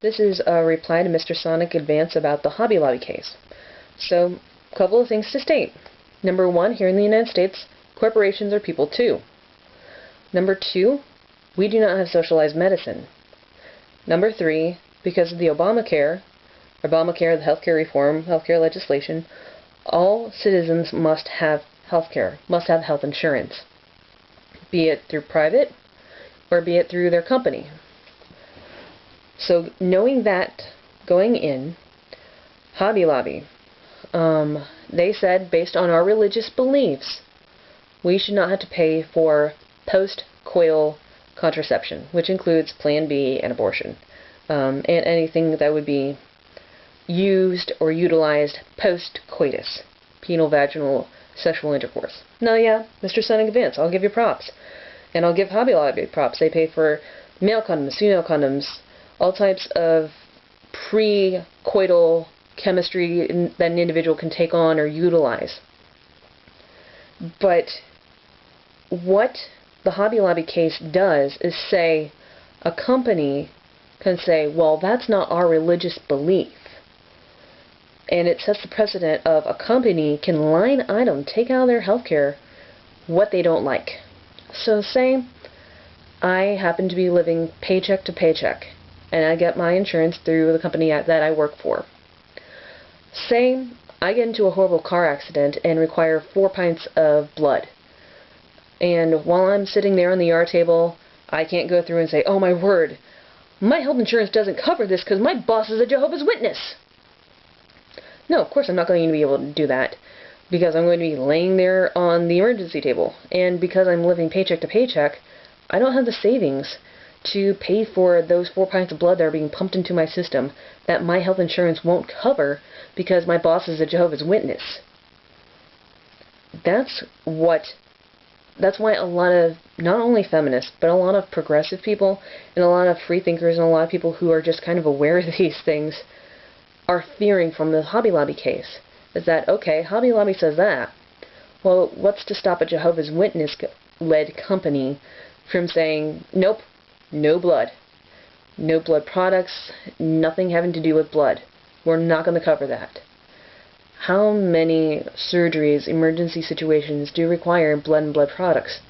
This is a reply to Mr. Sonic Advance about the Hobby Lobby case. So, a couple of things to state. Number one, here in the United States, corporations are people too. Number two, we do not have socialized medicine. Number three, because of the Obamacare, the healthcare reform, healthcare legislation, all citizens must have healthcare, must have health insurance, be it through private or be it through their company. So knowing that going in, Hobby Lobby, they said based on our religious beliefs, we should not have to pay for post-coital contraception, which includes Plan B and abortion, and anything that would be used or utilized post-coitus, penile-vaginal sexual intercourse. Now, yeah, Mr. Sonic Advance, I'll give you props. And I'll give Hobby Lobby props. They pay for male condoms, female condoms, all types of pre-coital chemistry that an individual can take on or utilize. But what the Hobby Lobby case does is say a company can say, well, that's not our religious belief. And it sets the precedent of a company can line item, take out of their healthcare what they don't like. So say I happen to be living paycheck to paycheck, and I get my insurance through the company that I work for. Say I get into a horrible car accident and require 4 pints of blood. And while I'm sitting there on the yard table, I can't go through and say, oh my word, my health insurance doesn't cover this because my boss is a Jehovah's Witness. No, of course I'm not going to be able to do that, because I'm going to be laying there on the emergency table. And because I'm living paycheck to paycheck, I don't have the savings to pay for those 4 pints of blood that are being pumped into my system that my health insurance won't cover because my boss is a Jehovah's Witness. That's why a lot of, not only feminists, but a lot of progressive people and a lot of free thinkers and a lot of people who are just kind of aware of these things are fearing from the Hobby Lobby case. Is that, okay, Hobby Lobby says that. Well, what's to stop a Jehovah's Witness-led company from saying, nope, no blood. No blood products, nothing having to do with blood. We're not going to cover that. How many surgeries, emergency situations do require blood and blood products?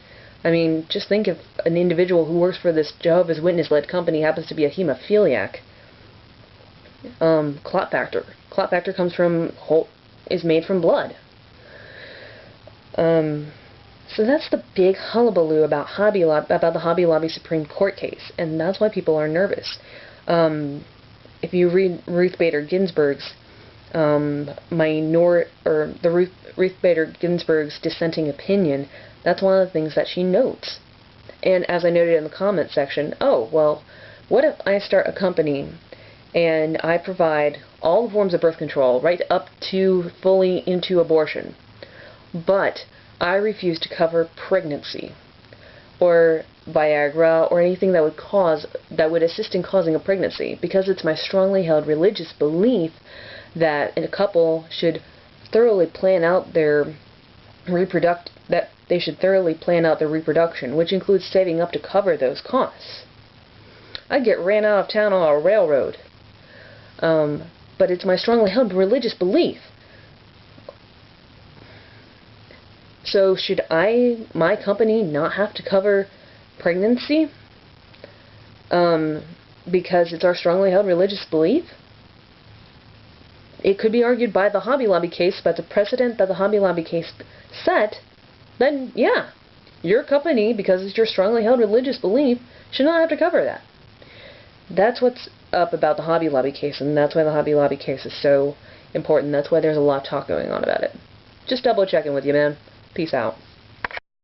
I mean, just think if an individual who works for this Jehovah's Witness-led company happens to be a hemophiliac. Clot factor. Clot factor is made from blood. So that's the big hullabaloo about the Hobby Lobby Supreme Court case, and that's why people are nervous. If you read Ruth Bader Ginsburg's Ruth Bader Ginsburg's dissenting opinion, that's one of the things that she notes. And as I noted in the comment section, oh, well, what if I start a company and I provide all the forms of birth control right up to fully into abortion, but I refuse to cover pregnancy or Viagra or anything that would assist in causing a pregnancy, because it's my strongly held religious belief that a couple should thoroughly plan out their reproduction, which includes saving up to cover those costs. I'd get ran out of town on a railroad. But it's my strongly held religious belief. So should my company not have to cover pregnancy? Because it's our strongly held religious belief? It could be argued by the Hobby Lobby case, but the precedent that the Hobby Lobby case set, then yeah, your company, because it's your strongly held religious belief, should not have to cover that. That's what's up about the Hobby Lobby case, and that's why the Hobby Lobby case is so important. That's why there's a lot of talk going on about it. Just double checking with you, man. Peace out.